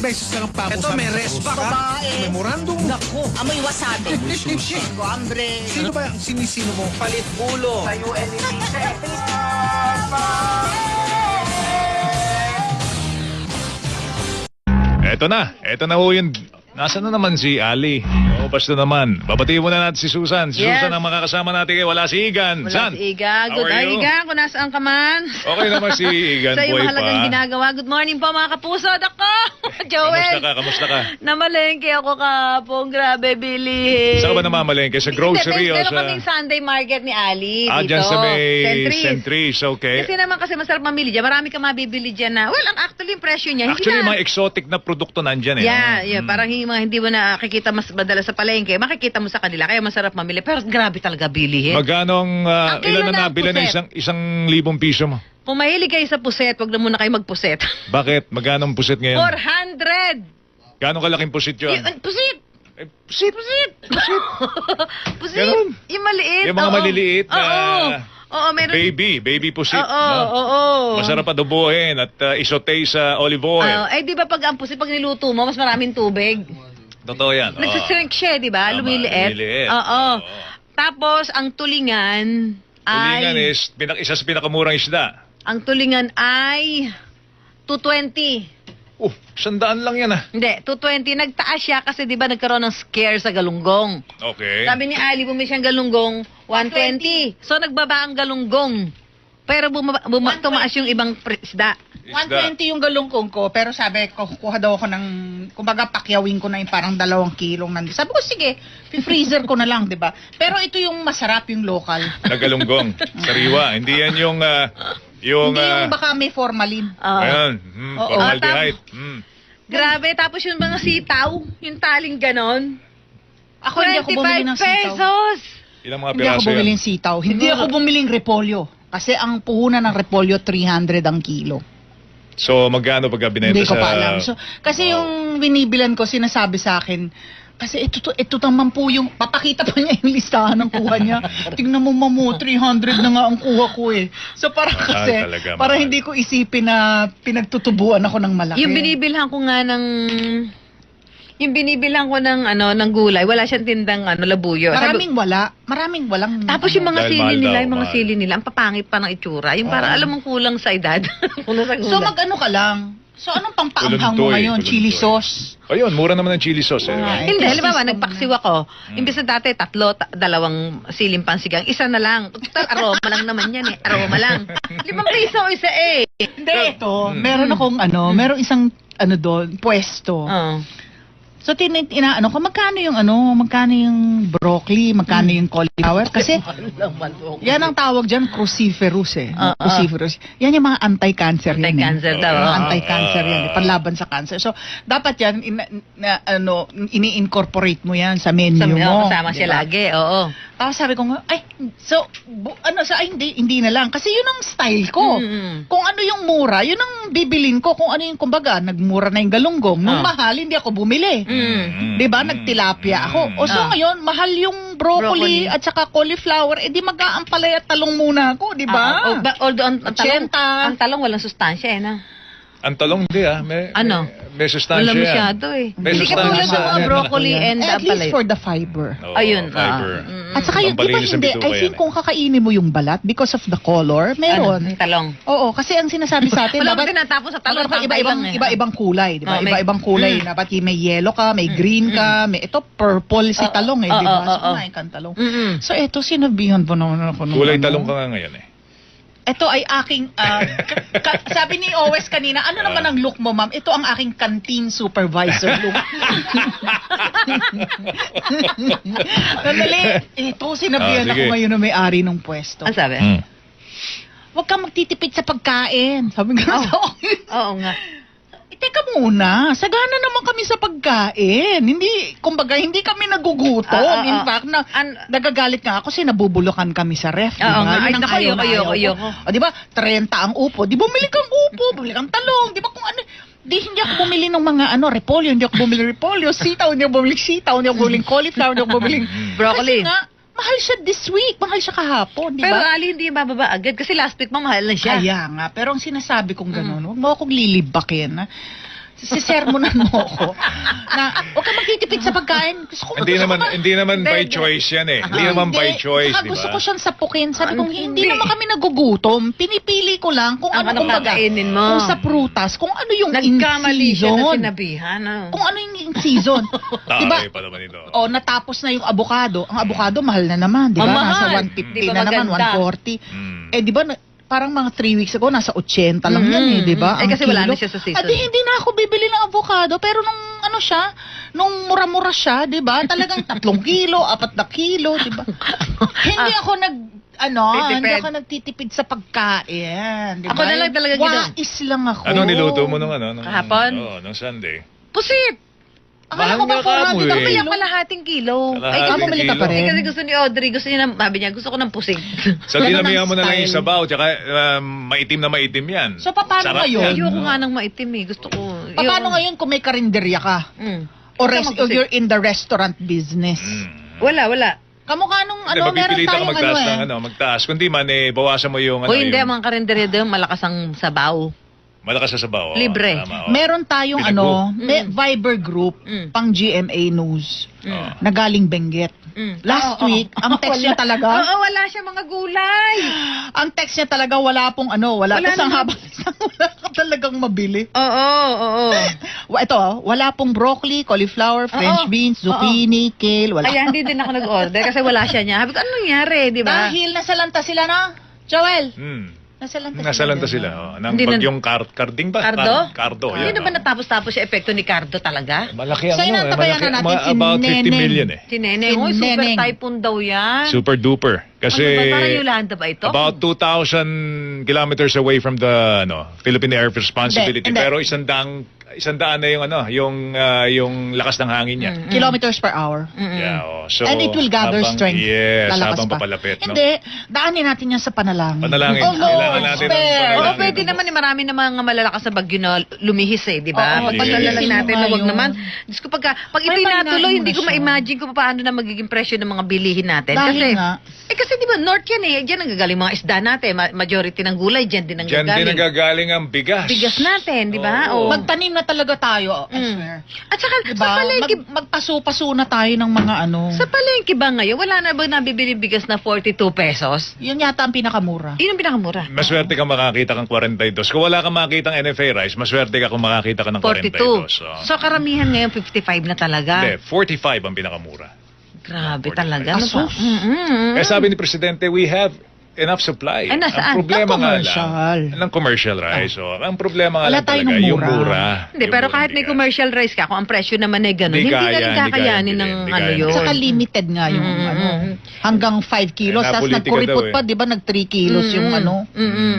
beses ka ng papo Ito, may respa ka. Babae. Memorandum. Naku, amoy wasabi. Amoy sushi. Ko, hambre. Sino ba ang sinisino mo? Palit ulo. Sa UN Eto na ho yun. Nasaan na naman si Ali? O, basta naman. Babatiin muna natin si Susan. Si Yes. Susan ang makakasama natin kayo. Wala si Igan. Wala San? si Iga. How Good are you? Iga, kung nasaan ka man. Okay naman si Igan. Sa iyong Buhay mahalagang pa. ginagawa. Good morning po mga kapusod. Ako, Joel. Kamusta ka? Namalengke ako kapong. Grabe, bilihin. Saan ka ba namamalengke? Sa grocery o Meron sa... kaming Sunday market ni Ali dito. Dyan sa may Centris. Centris. Okay. Kasi naman kasi masarap mamili dyan. Marami ka mabibili dyan na. Well, actually yung presyo niya. Hindi Actually, na, mga exotic na produkto nandyan eh. Yeah. Parang mga hindi mo nakikita mas badala sa palengke. Makikita mo sa kanila. Kaya masarap mamili. Pero grabe talaga bilihin. Magkano ang Ang kilo ilan na ng nabili na puset. isang libong piso mo? Kung mahilig kayo sa puset, wag na muna kayo magpuset. Bakit? Magkano ang pusit ngayon? 400! Gano'ng kalaking pusit yun? Pusit! Eh, pusit! Pusit! Ganun. Yung maliit. Yung mga oo. maliliit na Oo, meron. baby pusit. Oo. Masarap adobohin at isote sa olive oil. Di ba pag ang pusit, pag niluto mo, mas maraming tubig. Totoo yan. oo. Nagsishrink siya, di ba? Tama, Lumiliit. lumiliit. Oo. Tapos, ang tulingan Tulingan ay... is isa sa pinakamurang isda. Ang tulingan ay 220. 100 lang yan ah. Hindi, 220. Nagtaas siya kasi di ba nagkaroon ng scare sa galunggong. Okay. Sabi ni Ali, bumili siyang galunggong, 120. So, nagbaba ang galunggong. Pero tumaas yung ibang isda. 120 yung galungkong ko, pero sabi ko, kukuha daw ako ng, kumbaga pakyawin ko na yung parang 2 kilong nandun. Sabi ko, sige, freezer ko na lang, di ba? Pero ito yung masarap yung local. Nagalunggong. Sariwa. Hindi yan yung... Hindi yung baka may formalin. Ayan. Oo. Formaldehyde. Grabe, tapos yung mga sitaw, yung taling ganon. Ako hindi ako bumili ng 25 sitaw. pesos! Ilang mga Hindi ako piraso bumili yan? ng sitaw. Hindi ako bumili ng repolyo. Kasi ang puhunan ng repolyo, 300 ang kilo. So, magkano pagka binenta Hindi ko sa... pa alam. So, kasi yung binibilan ko, sinasabi sa akin, kasi ito naman po yung, papakita pa niya yung listahan ng kuha niya. Tingnan mo, mamu, 300 na nga ang kuha ko eh. So, parang kasi, talaga, para mahal. hindi ko isipin na pinagtutubuan ako ng malaki. Yung binibilhan ko nga ng... Yung binibilhan ko ng gulay, wala siyang tindang labuyo. Maraming walang. Tapos yung mga Dahil sili mahal nila, daw, yung mga mahal. sili nila, ang papangit pa ng itsura. Yung parang alam mong kulang sa edad. Kulang sa So, gulay. mag-ano ka lang? So, anong pampaanghang mo Tuluntoy, ngayon? tuluntoy. Chili sauce? Ayun, mura naman ng chili sauce. Eh. Ay, Hindi, ito halimbawa, system nagpaksiw ako. Imbis na dati, 2 siling pansigang, isa na lang. Total, aroma lang naman yan eh. Aroma lang. 5 piso isa eh. Hindi, ito. Meron akong merong isang doon, pwesto. Oh. So, inaano ko, magkano yung broccoli, magkano yung cauliflower? Kasi, yan ang tawag dyan, cruciferous eh. Cruciferous. Yan yung mga anti-cancer yan. Anti-cancer daw. Anti-cancer yan. Panlaban sa cancer. So, dapat yan, ini-incorporate mo yan sa menu mo. Kasama siya diba? lagi, oo. Tapos sabi ko nga, hindi na lang. Kasi yun ang style ko. Kung ano yung mura, yun ang bibilin ko. Kung ano yung, kumbaga, nagmura na yung galunggong. Nung mahal, hindi ako bumili. Diba? Nagtilapia ako. O so ngayon, mahal yung broccoli at saka cauliflower. Eh di mag-aampalay at talong muna ako, diba? Although ang talong, 80. ang talong walang sustansya eh, na. Ang talong di ah. May sustansya Wala yan. masyado eh. May Hindi ka sustansya tulad ng sa- mga broccoli and At least palay. for the fiber. Oo, Ayun, fiber. At saka yung, di ba Pampalinis ng hindi, bituka I yan think kung kakainin mo yung balat because of the color, meron. Ang talong. Oo, kasi ang sinasabi sa atin, Wala dapat mo tinatapos sa talong. Meron ka iba-ibang kulay, di ba? Oh, may- Iba-ibang kulay. Dapat may yellow ka, may green ka, may ito purple si talong eh, di ba? So, kumain kang talong. So, ito, sinabihan po naman ako. nung Kulay ano. talong ka nga ngayon eh. Ito ay aking, sabi ni Owes kanina, ano naman ang look mo, ma'am? Ito ang aking canteen supervisor look. Nandali, ito, sinabihan Ah, ako sige. ngayon na may-ari ng pwesto. Ang sabi? Huwag kang magtitipid sa pagkain. Sabi nga sa akin. Oo nga. Teka muna, sagana naman kami sa pagkain. Hindi, kumbaga, hindi kami nagugutom. In fact, nagagalit nga ako kasi nabubulukan kami sa ref. Oo nga. Ay, naku, ayoko. O, di ba, 30 ang upo. Di bumili kang upo, bumili kang talong. Di ba kung ano, hindi ako bumili ng mga repolyo, hindi ako bumili repolyo, sitaw, hindi ako bumili sitaw, hindi ako bumili cauliflower, hindi ako bumili Broccoli. Kasi nga, mahal siya this week, mahal siya kahapon, di Pero ba? Ali, hindi bababa agad kasi last week mahal na siya. Kaya nga, pero ang sinasabi kong gano'n, huwag mo akong lilibakin. Ha? sisermonan mo ako na huwag ka magtitipid sa pagkain. Gusto ko, Hindi naman by choice yan eh. Hindi naman by choice, Saka di gusto ba? ko siyang sapukin. Sabi ko, hindi Hindi. naman kami nagugutom. Pinipili ko lang kung ano kumbaga. kakainin mo. Kung sa prutas, kung ano yung in Nagkamali siya na season. sinabihan. Kung ano yung in season. diba? Tama pa naman ito. O, natapos na yung avocado. Ang avocado, mahal na naman. Di ba? Oh, mahal. Nasa 150 Di ba na naman, maganda? 140. Mm. Di ba, parang mga 3 weeks ago, nasa 80 lang yan eh, di ba? Eh, Ang kasi wala kilo. na siya sa season. Adi, hindi na ako bibili ng avocado, pero nung ano siya, nung mura-mura siya, di ba? Talagang 3 kilo, 4 na kilo, di ba? Hindi ako hindi ako nagtitipid sa pagkain. Di ba? Ako na lang talaga Wais lang ako. Ano niluto mo nung Kahapon? Oo, nung Sunday. Pusit! Akala ko ba Mahal nga 400 ka mo ang eh. Kaya kilo? kalahating kilo. Kalahating Ay, bumili ka pa kilo. rin. Kasi gusto ni Audrey, gusto niya, sabi niya, gusto ko ng pusik. So, dinamihan mo na lang yung style. sabaw, tsaka maitim na maitim yan. So, paano Sarap ngayon? yan. Ayoko nga ng maitim eh. Gusto ko. Paano ngayon kung may karinderya ka? Gusto Or, mo or pusik? you're in the restaurant business? Mm. Wala. Kamukha nung Hindi, meron mapipilitan ka tayong magtaas ng magtaas. Kundi man, bawasan mo yung Uy, hindi, yung mga karinderya doon, malakas ang sabaw. malakas sa sabaw. Oo, Libre. tama, oo. Meron tayong Pinag-book. may Viber group Mm. pang GMA News Oo. na galing Benguet. Last week, ang text niya talaga, Oo, wala siya mga gulay. ang text niya talaga wala pong wala. Wala Isang naman. habang wala ka talagang mabili. Oo. Ito, wala pong broccoli, cauliflower, French Oo. beans, zucchini, kale, wala. Kaya hindi din ako nag-order kasi wala siya niya. Sabi ko, ano nangyari, di ba? Dahil nasalanta sila na, Joel, Mm. nasalanta Nasalanta sila. sila. Nang Hindi na- bagyong carding ba? Cardo? Cardo. Hindi yan, na ba oo. natapos-tapos yung epekto ni Cardo talaga? Malaki Sa inantabayan na natin si about 50 Neneng. million eh. Si Neneng. Si Uy, super Neneng. typhoon daw yan. Super duper. Kasi Ano ba, parang Yolanda ba ito? about 2,000 kilometers away from the Philippine Air Responsibility. Hindi. Pero isang daan na yung lakas ng hangin niya. Kilometers per hour. Yeah, so, And it will gather habang- strength. Yes, Lalakas habang pa. papalapit. No? Hindi, daanin natin yan sa panalangin. Panalangin. Oh, Lord, Kailangan natin ng spare. panalangin. Oo, pwede naman marami na mga malalakas na bagyo na lumihis eh, di ba? Oo, Pagdala lang yes. natin na wag Yun. naman. Diyos ko, pag May ito'y pahinain natuloy, mo hindi na ko siya. ma-imagine kung paano na magiging presyo ng mga bilihin natin. Dahil nga. Kasi di ba, North yan eh. Diyan ang gagaling mga isda natin. Majority ng gulay, diyan din ang Diyan din gagaling. nagagaling ang bigas. Bigas natin, di ba? Oo. Oo. Magtanim na talaga tayo, I swear. At saka, Diba? sa palengke, Magpaso-paso na tayo ng mga sa palengke ba ngayon, wala na ba nabibili bigas na 42 pesos? Yun yata ang pinakamura. Yun ang pinakamura. Maswerte ka makakita kang 42. Kung wala kang makakita ng NFA rice, maswerte ka kung makakita ka ng 42. 42. So, karamihan ngayon 55 na talaga. Hindi, 45 ang pinakamura. Grabe 45. talaga. Ano ba? Asus. Kaya sabi ni Presidente, we have enough supply. Ay, nasaan? Ang problema Ng nga commercial. lang, ng commercial rice. So, ang problema nga Wala lang tayo talaga, ng yung mura. mura. Hindi, Yung pero mura kahit may bigas. commercial rice ka, kung ang presyo naman ay gano'n, Hindi hindi kaya, na rin hindi kakayanin kaya, ng hindi ano kaya. yun. Saka limited nga yung hanggang 5 kilos. Eh, Tapos napolitika nagkuripot daw eh. pa, di ba, nag 3 kilos yung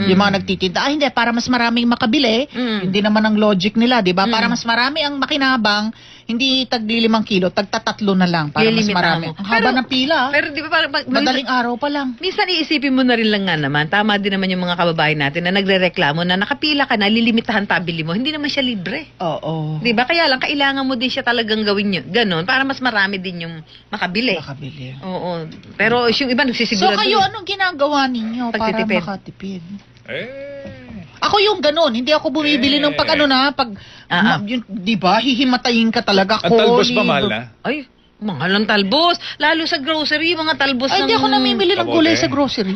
yung mga nagtitinda. Hindi, para mas maraming makabili. Hindi naman ang logic nila, di ba? Para mas marami ang makinabang, hindi tagli 5 kilo, tagtatatlo na lang para mas Lilimitahan marami. mo. Ang haba ng pila. Pero di ba, parang, Madaling araw pa lang. minsan iisipin mo na rin lang nga naman, tama din naman yung mga kababayan natin na nagre-reklamo na nakapila ka na, lilimitahan pabili mo. Hindi naman siya libre. Oo. Di ba? Kaya lang, kailangan mo din siya talagang gawin yun. Ganon, para mas marami din yung makabili. Makabili. Oo. Pero yung iba So nagsisigurado. kayo, anong ginagawa ninyo para Pagtitipid. makatipid? Eh, Ako yung ganun, hindi ako bumibili ng pag yun, di ba, hihimatayin ka talaga. ang talbos ba Koli, mahal na? Ay, mahal ang talbos. Lalo sa grocery, mga talbos Ay, hindi ako namimili ng Kamote. gulay sa grocery.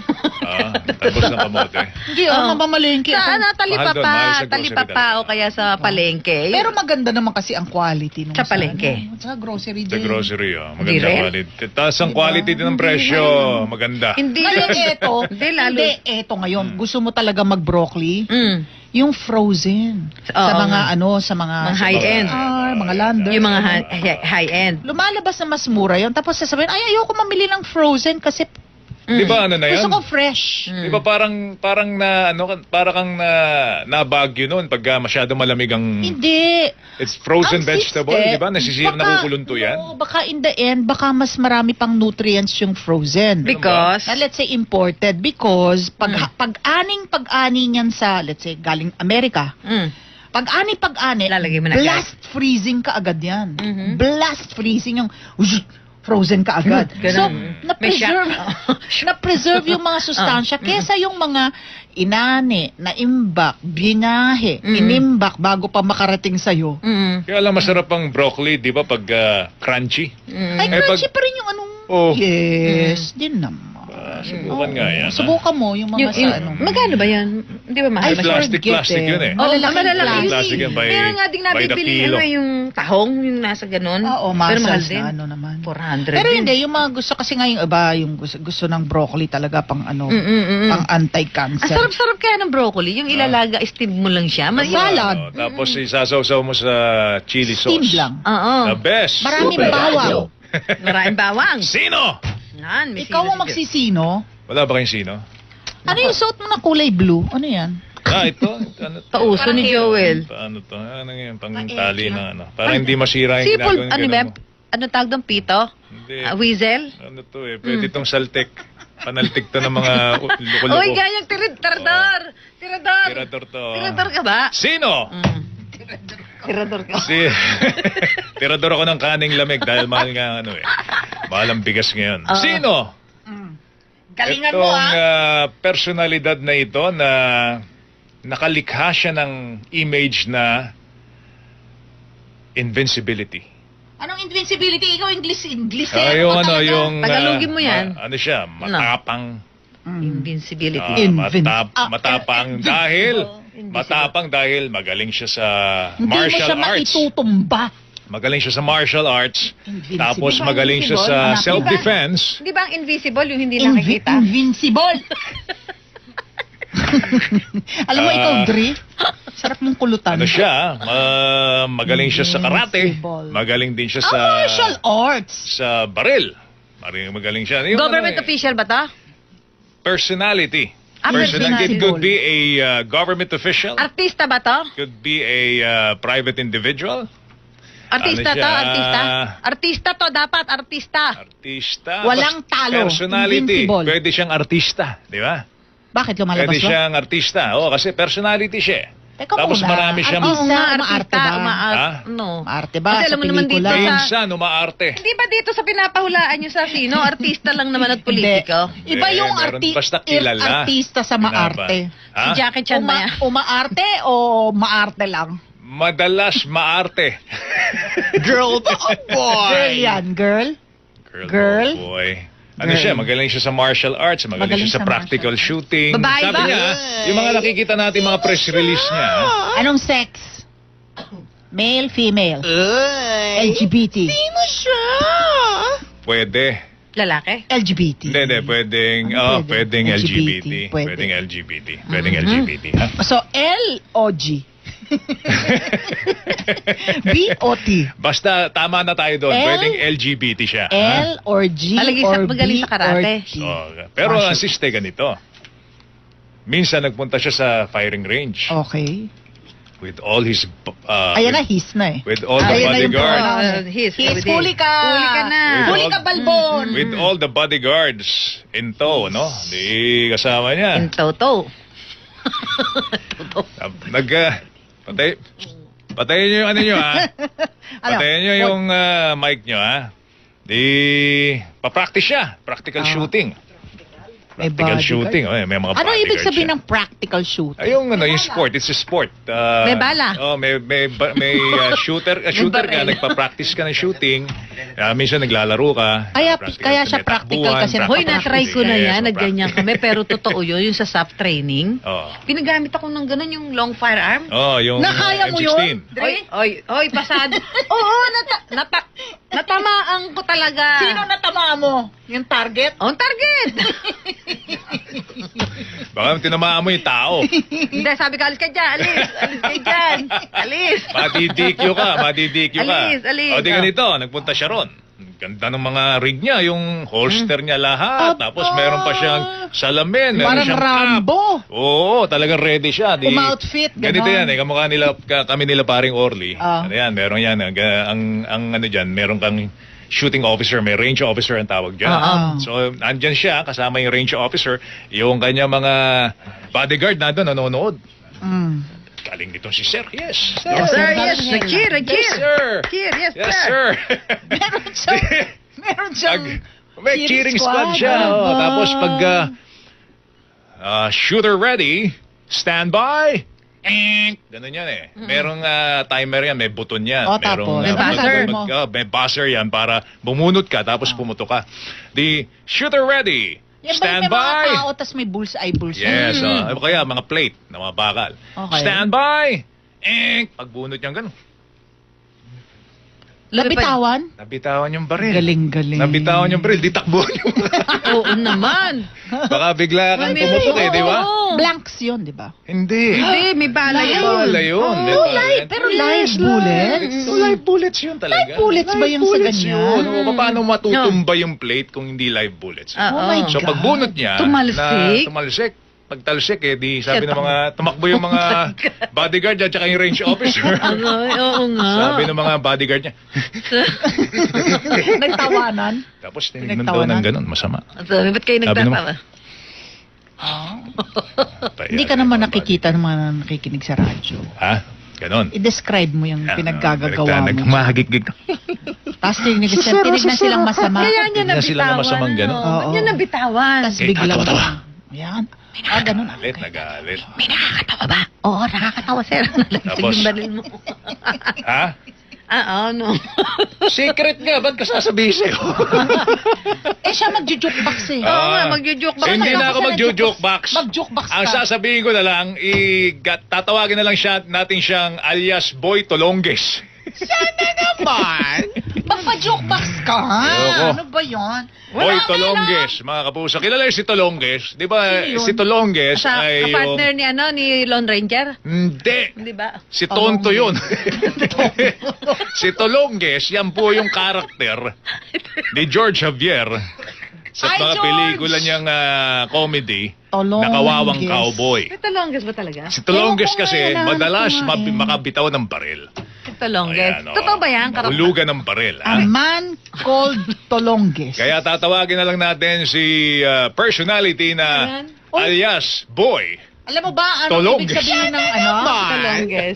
Talbos ng kamote. Hindi, mamalengke Sa ako. ano, Mahal doon, mahal sa grocery talipapa talaga. o kaya sa palengke. Pero maganda naman kasi ang quality nung Sa palengke. Sa grocery Sa din. grocery, Hindi maganda rin? quality. Tapos ang quality din ng presyo, maganda. Hindi Ngayon eto, Hindi, lalo. eto ngayon, gusto mo talaga mag-broccoli, yung frozen. Oo Sa mga nga. sa mga Mga high-end. mga lander. Yung mga high-end. Lumalabas na mas mura yun. Tapos sasabihin, ay, ayoko mamili ng frozen kasi Di ba ano na yan? gusto ko fresh. Di ba parang kang nabagyo noon pag masyado malamig ang Hindi. it's frozen Ang vegetable, system, di ba? Nasisira, nakukulunto yan. Oo, baka in the end, baka mas marami pang nutrients yung frozen. Because, Na let's say imported because pag-ani niyan sa, let's say, galing Amerika, pag-ani, Lalagay mo na blast freezing ka agad yan. Blast freezing yung frozen ka agad. So, Ganun. na-preserve, na-preserve yung mga sustansya kesa yung mga inani, naimbak, binahe, inimbak bago pa makarating sa'yo. Kaya lang masarap ang broccoli, di ba, pag crunchy? Ay, Eh, crunchy pa rin yung anong... Oh. Yes, din naman. Subukan nga yan. ha? Subukan mo yung mga sa ano. Magkano ba yan? Hindi ba mahal? Ay, Masyado? Plastic yun eh. Oh, Malalaking malalaki plastic yun. yan by- Meron nga ding by the nabibili kilo. yung tahong, yung nasa ganun. Oo, Pero mahal muscles din. na ano naman. 400 Pero din. hindi, yung mga gusto kasi nga yung iba, yung gusto ng broccoli talaga pang ano, pang Ang anti-cancer. sarap-sarap kaya ng broccoli. Yung ilalaga, steam mo lang siya. Salad. Tapos isasaw-saw mo sa chili Steam sauce. lang. Oo. The best. Maraming Super. bawang. Maraming bawang. Sino? Yan, may Ikaw ang sino-sino. magsisino. Wala ba kayong sino? Ano yung suot mo na kulay blue? Ano yan? Ito. Ano to? Pauso ni Joel. Paano to? Ano yung pang-tali na ano? Para hindi masira yung Sipol, ginagawa ano ba? Ano tawag doon? Pito? Hindi. Weasel? Ano to eh? Pwede itong saltek. Panaltik to ng mga loko-loko. Oy, ganyang tirador! Tirador! Tirador to. Tirador ka ba? Sino? Tirador ka. Si tirador ako ng kaning lamig dahil mahal nga ano eh. Mahal ang bigas ngayon. Sino? Galingan Itong mo personalidad na ito na nakalikha siya ng image na invincibility. Anong invincibility? Ikaw English Yung ano, yung... Tagalogin mo yan. ano siya, matapang. Invincibility. Matapang dahil... Matapang dahil magaling siya sa Hindi mo martial siya arts. maitutumba. Magaling siya sa martial arts. Invincible. Tapos Di ba magaling siya invincible? sa Hanapin self-defense. Di ba ang invisible yung hindi nakikita? Invincible. Alam mo, ikaw, Dre, sarap mong kulutan. Ano siya? Magaling siya sa karate. Invincible. Magaling din siya sa Martial arts. sa baril. Magaling siya. Yung Government ano eh, official ba to? Personality. Personality. It could be a government official. Artista ba to? Could be a private individual. Artista Ano to? siya? Artista? Artista to, dapat. Artista. Artista. Walang talo. Personality. Invincible. Pwede siyang artista. Di ba? Bakit lumalabas Pwede ba? siyang artista. Oo, kasi personality siya. Teka Tapos muna. marami siyang... Artista, Oo nga, umaarte artista. ba? Ha? No. Maarte ba Kasi sa alam mo naman pelikula? dito sa- Minsan, umaarte. Hindi ba dito sa pinapahulaan nyo sa sino? Artista lang naman at politiko? Hindi. Iba yung Meron basta kilala. artista sa maarte. Ha? Si Jackie Chan ba yan? Umaarte o maarte lang? Madalas maarte. Girl ba o boy? Girl yan, girl. Girl? Oh boy. Ano siya? Magaling siya sa martial arts. Magaling siya sa practical shooting. Babae Sabi ba? niya, yung mga nakikita natin mga press release niya. Anong sex? Male, female? LGBT? Sino siya? Pwede. Lalaki? LGBT. Hindi. Pwedeng, Ano pwede? pwedeng LGBT. Pwede. Pwedeng LGBT. Pwedeng LGBT. Ha? So, L o G? B o T? Basta tama na tayo doon. L? Pwedeng LGBT siya. ha? L or G or Magaling B sa karate. or T? Oh, pero ang siste ganito. Minsan nagpunta siya sa firing range Okay. with all his Ayan na, his na eh. with all the Ayan na yung bodyguards. pronoun. His. His, huli ka! Huli ka na. Huli ka, Balbon! With all the bodyguards in tow, no? Di kasama niya. In toto. Patayin niyo yung ano niyo, ha? Ano? Patayin niyo yung mic niyo, ha? Di, pa-practice siya. Practical shooting. May Practical bodyguard. shooting. Oh, may mga Ano ibig bodyguard sabihin siya. ng practical shoot? Ay, yung ano, yung sport. It's a sport. May bala. Oh, may shooter ka, baril. nagpa-practice ka ng shooting. Minsan naglalaro ka. Kaya siya practical kasi Hoy, na-try ko na yan. Nagganyan kami. Pero totoo yun, yung sa SAP training. Oh. Pinagamit ako ng ganun, yung long firearm. Oh, yung Nakaya mo yun? M16. Oy, pasado. Oo, natamaan ko talaga. Sino natama mo? Yung target? On target. Baka tinamaan mo yung tao. Hindi, sabi ka, alis ka dyan, alis ka dyan, alis. Madidikyo ka. Alis. O di ganito, nagpunta siya ron. Ganda ng mga rig niya, yung holster niya lahat. Tapos meron pa siyang salamin. Meron Parang siyang cap. Rambo. Oo, talagang ready siya. Um-outfit, Ganito ganon. yan, kamukha nila, kami nila paring Orly. Ah. Ano yan, meron yan. Ang ano dyan, meron kang shooting officer, may range officer ang tawag dyan. Ah. So, andyan siya, kasama yung range officer, yung kanya mga bodyguard na doon, nanonood. Mm. Galing nitong si Sir, yes. Yes, sir, yes. Nag-cheer. Yes, sir. Cheer, yes, Yes, sir. sir. Meron siyang May cheering squad siya. Oh. Tapos pag shooter ready, stand by. Ganun yan eh. Merong timer yan, may buton yan. Oh, tapos? May buzzer. May buzzer yan para bumunot ka tapos pumuto ka. The shooter ready, Yan ba stand yung may mga by. tao, tas may bullseye. Yes, kaya mga plate na mga bakal. Okay. Stand by. Pagbunot niyang ganun. Labitawan? Nabitawan yung baril. Galing. Nabitawan yung baril, di takbuhan yung Oo naman. Baka bigla kang pumutok eh, di ba? Oo. Blanks yun, di ba? Hindi. Hindi, may bala yun. Bala yun. di Oh, ba? live. Pero live bullets? Live bullets yun talaga. Live bullets ba yung sa bullets ganyan? yun. O, paano matutumba yung plate kung hindi live bullets? Ah, Oh my So God. pagbunot niya, Tumalsik? tumalsik. Pagtalsik eh, di sabi ng mga, tumakbo yung mga bodyguard at saka yung range officer. Oo nga. Sabi ng mga bodyguard niya. Nagtawanan? Tapos tinignan daw ng ganun, masama. Sabi, ba't kayo Sabi nagtatawa? Hindi ka naman nakikita ng mga nakikinig sa radyo. Ha? Ganon. I-describe mo yung pinaggagawa mo. Nagmahagig-gig. Tapos tinignan silang masama. Kaya niya Tignan silang nabitawan. masamang ganun. ano? Ba't niya nabitawan? Tapos biglang... tawa. Yan. Ganun. Nagalit, nagalit. May nakakatawa ba? Oo, nakakatawa, sir. Nalagsig Tapos- yung baril mo. Ha? Ano? Secret nga, ba't ka sasabihin sa'yo? Siya magjo-jukebox eh. Oo nga, magjo-joke ba? Hindi na ako mag-jukebox. Mag-jukebox ka. Ang sasabihin ko na lang, tatawagin na lang natin siyang alias Boy Tolonges. naman. Magpa-jukebox ka. Ayoko. Ano ba yun? Boy Tolonges, mga kapuso. Kilala yung si Tolonges. Di ba Sino yun? si Tolonges Sa ay partner yung... ni Lone Ranger? Hindi. Di ba? Si Tonto yun. Si Tolonges, yan po yung karakter ni George Javier sa Ay, mga George! pelikula niyang comedy Tolonges. na Kawawang Cowboy. May talongges ba talaga? Si Tolonges Ewan ko kasi nga, alam madalas ko nga eh. makabitaw ng baril. May talongges. Ayan, oh. Totoo ba yan? Mahulugan ng baril. A Ha? man called Tolonges. Kaya tatawagin na lang natin si personality na Ayan. alias Boy. Alam mo ba, ano Tolonges. ibig sabihin ng ano? Talongges.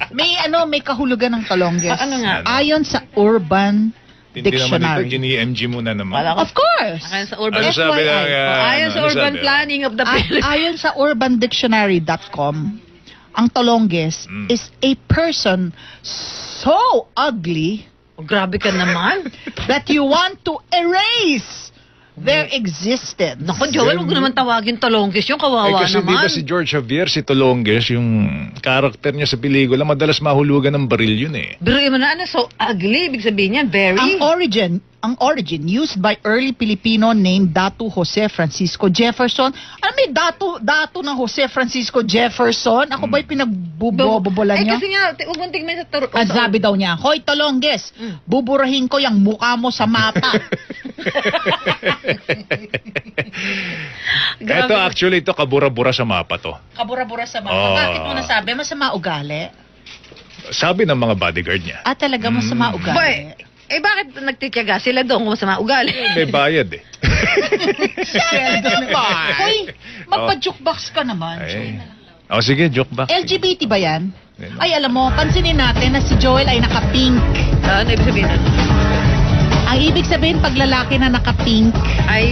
May kahulugan ng Tolonges. Ano nga? Ayon sa Urban Hindi naman ito, Dictionary. gini-MG muna naman. Wala ko. Of course. Ayon sa urban, Ano sabi FYI. lang? ayon sa urban planning of the Philippines. Ayon sa urbandictionary.com, ang Tolonges is a person so ugly Grabe ka naman. that you want to erase their existence. Naku, Joel, huwag ko naman tawagin talongges yung kawawa kasi di naman. ba si George Javier, si Tolonges, yung karakter niya sa pelikula, madalas mahulugan ng baril yun eh. Pero mo na, so ugly, ibig sabihin yan, very. Ang origin used by early Filipino named Datu Jose Francisco Jefferson. Ano may Datu na Jose Francisco Jefferson? Ako ba'y pinagbubobolan niyo? Kasi nga, huwag mong tingnan sa turo. Ang sabi daw niya, Hoy Tolonges, buburahin ko yung mukha mo sa mapa. Ito actually, ito kabura-bura sa mapa to. Kabura-bura sa mapa. Oh. Bakit mo nasabi? Masama ugali? Sabi ng mga bodyguard niya, Talaga masama ugali? Boy, bakit nagtitiyaga sila doon kung masama ugali? may bayad eh. Hoy, magpa-jukebox ka naman. Oh, sige, joke back. LGBT ba yan? Ay, alam mo, pansinin natin na si Joel ay naka-pink. Ano ibig sabihin nun? Ang ibig sabihin, pag lalaki na naka-pink, Ay,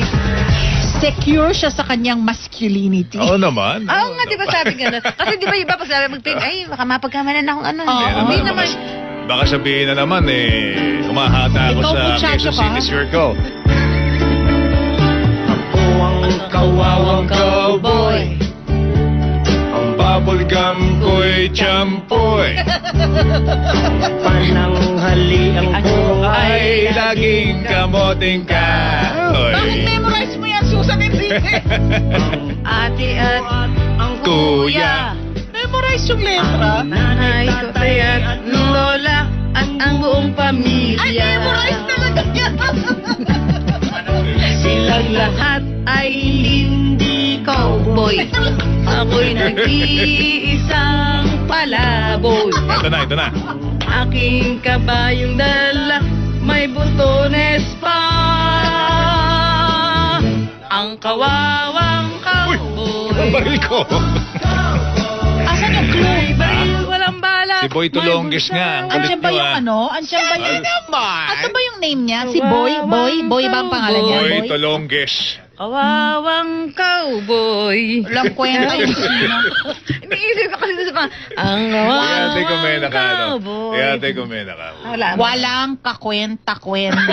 secure siya sa kanyang masculinity. Oo naman. oo nga, di ba sabi gano'n? Kasi di ba iba pag sabi mag-pink, ay, baka mapagkamalan akong ano. Oo. Hindi naman. Baka sabihin na naman humahata ako Ikaw, sa muchacho Quezon ka. City Circle. Ako ang kawawang cowboy. Ang bubblegum ko'y champoy. Pananghalian ko Ay, laging kamoting kahoy. Bakit memorize mo yan, Susan? Hindi. Ate at ang Kuya. Memorize yung letra. nanay, tatay at lola at ang buong pamilya. Ay, memorize talaga yan. Silang lahat ay hindi cowboy. Ako'y nag-iisang palaboy. Ito na. Aking kabayong dala, may butones pa. Ang kawawang cowboy. Ang baril ko. Asan yung clue? May baril, walang bala. Si Boy Tulonges nga. Ang kulit Andiyan ba nyo, yung ah. ano? Andiyan ba yung... Naman! Ano ba yung name niya? Si Boy? Boy ba ang pangalan niya? Boy Tulonges. Kawawang cowboy. Walang kwenta yung sino. Iniisip ko kasi sa mga, ang Ate Gomena kawawang ka, no? cowboy. Ate Gomena ka. Wala. Walang kakwenta-kwenta.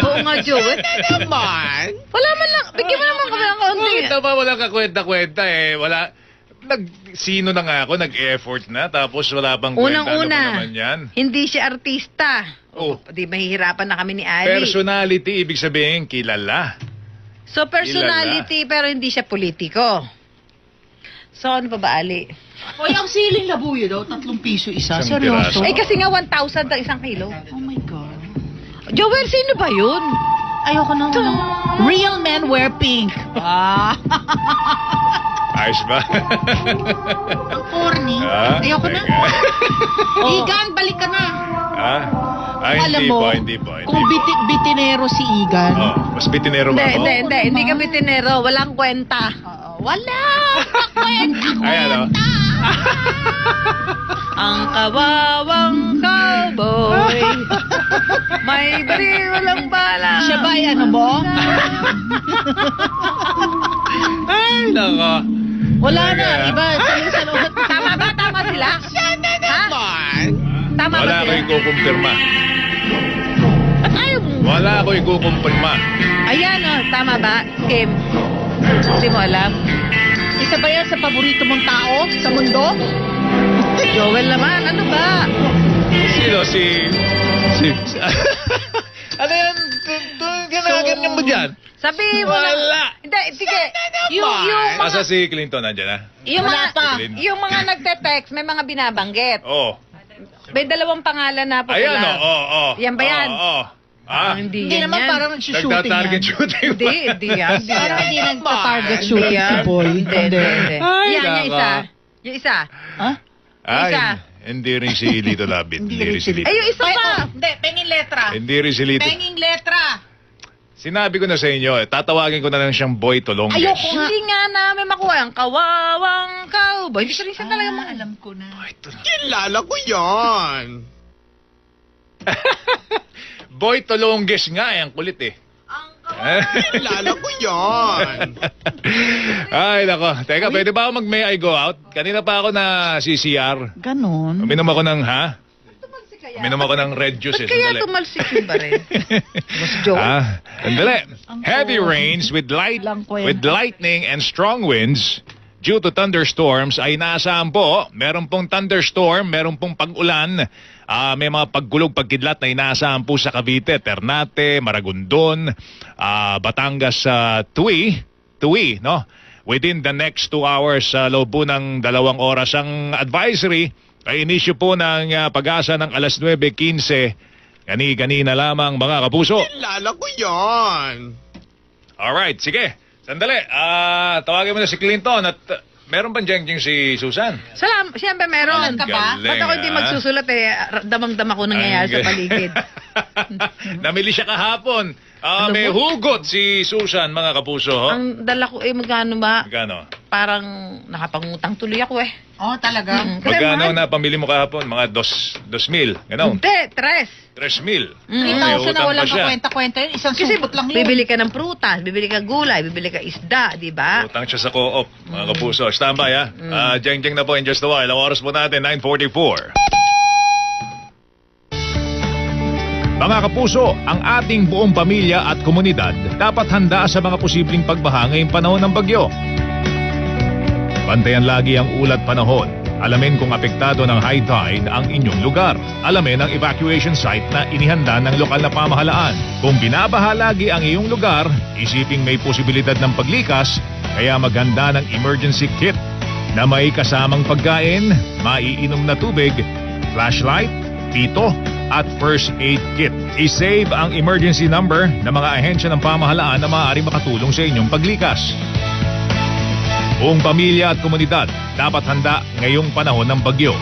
Oo nga, Joel. Naman! Wala man lang. Bigyan mo naman kami ng kaunti. Bakit na ba walang kakwenta-kwenta eh? Wala. Sino na nga ako, nag-effort na, tapos wala pang kwenta. Ano ba Unang-una, naman yan? hindi siya artista. Oh. Di mahihirapan na kami ni Ali. Personality, ibig sabihin, kilala. So, personality, pero hindi siya politiko. So, ano pa ba, Ali? Hoy, ang siling labuyo daw, 3 piso isa. Isang Seryoso? piraso. Eh, kasi nga 1,000 ang isang kilo. Oh my God. Joel, sino ba yun? Ayoko na. Real men wear pink. Ah. Ayos ba? Ang corny. Ah, Ayoko na. teka. Igan, balik ka na. Ah? Ay, Alam hindi mo, po, hindi po. Hindi kung po. bitinero si Igan. Oh, mas bitinero ba ako? Hindi ka bitinero. Walang kwenta. Wala! Kwenta! Ayan, oh. Ang kawawang cowboy. May bariw walang bala. Siya ba ay ano mo? Ay, nako. Wala na. Iba, sa'yo sa loob. Tama ba? Tama sila? Naman! Tama ba Wala ko sila? ikukumpirma. At ayaw mo. Wala ko ikukumpirma. Ayan, oh. Tama ba? Kim? Hindi mo alam? Isa ba yan sa paborito mong tao sa mundo? Joel naman, ano ba? Sino? Si... Ano yan? Ganyan mo dyan? Sabihin mo Wala. na. Hindi, sige. Yung Asa mga, si Clinton? Nandiyan na? yung Wala mga, pa. yung mga nagte-text, may mga binabanggit. Oo. May 2 pangalan na popular. Ayan, oo. Yan ba yan? Oo. Ah, Hindi Hindi yan naman yan. parang nagsushooting nagta-target yan. shooting ba? Hindi yan. Hindi Parang yan. hindi nagpa-target Hindi shooting yan. si Boy. Hindi. Ay, Yan, yung nako. isa. Yung isa. Ha? Ay, Isa. hindi rin si Lito Labit. Hindi Hindi rin rin si si Lito. Ay, yung isa Ay, pa. Hindi, penging letra. Hindi rin si Lito. Penging letra. Sinabi ko na sa inyo, tatawagin ko na lang siyang Boy Tulonges. Ayoko nga. Hindi nga namin makuha ang kawawang cowboy. Hindi ko rin siya talaga Ah, mga alam ko na. Boy Tulonges. Kilala ko yan! Boy Tulonges nga, ang kulit eh. Kilala ko yan! Ay, nako. Teka, pwede ba ako mag-may I go out? Kanina pa ako na CCR. Ganon. Uminom ako ng, ha? kaya. Uminom ako ng red juice eh. Ba't kaya Sandali. tumalsik yung baril? Mas joke. Sandali. Ang Heavy cold. rains with Lang kwenta. with lightning and strong winds due to thunderstorms ay inaasahan po. Meron pong thunderstorm, meron pong pag-ulan. May mga paggulog, pagkidlat na inaasahan po sa Cavite, Ternate, Maragondon, Batangas, Tui, no? Within the next 2 hours, sa loob po ng 2 oras, ang advisory ay inisyu po ng pag-asa ng alas 9:15. Kanina lamang, mga kapuso. Kilala ko yan! Alright, sige. Sandali. Tawagin mo na si Clinton at meron bang jeng-jeng si Susan? Siyempre meron. Ka ba? Galing, Ba't ako hindi ah. magsusulat eh? Damang-dama ko nangyayari sa paligid. Namili siya kahapon. Ano May mo? hugot si Susan, mga kapuso. Ang dala ko eh, magkano ba? Magkano? Parang nakapangutang tuloy ako eh. Oh, talaga? Mm, kasi Magkano mahal. na pamili mo kahapon? Mga 2,000. Ganon. Hindi, 3. 3,000. 3,000 May na utang walang pa siya. kakwenta-kwenta yun. Isang Kasi supot lang yun. bibili ka ng prutas, bibili ka gulay, bibili ka isda, di ba? Utang siya sa co-op, mga kapuso. Standby, ha? Jeng-jeng na po in just a while. Ang oras po natin, 9:44. Mga kapuso, ang ating buong pamilya at komunidad dapat handa sa mga posibleng pagbaha ngayong panahon ng bagyo. Bantayan lagi ang ulat panahon. Alamin kung apektado ng high tide ang inyong lugar. Alamin ang evacuation site na inihanda ng lokal na pamahalaan. Kung binabaha lagi ang iyong lugar, isiping may posibilidad ng paglikas, kaya maghanda ng emergency kit na may kasamang pagkain, maiinom na tubig, flashlight, pito, at first aid kit. I-save ang emergency number ng mga ahensya ng pamahalaan na maaaring makatulong sa inyong paglikas. Buong pamilya at komunidad dapat handa ngayong panahon ng bagyo.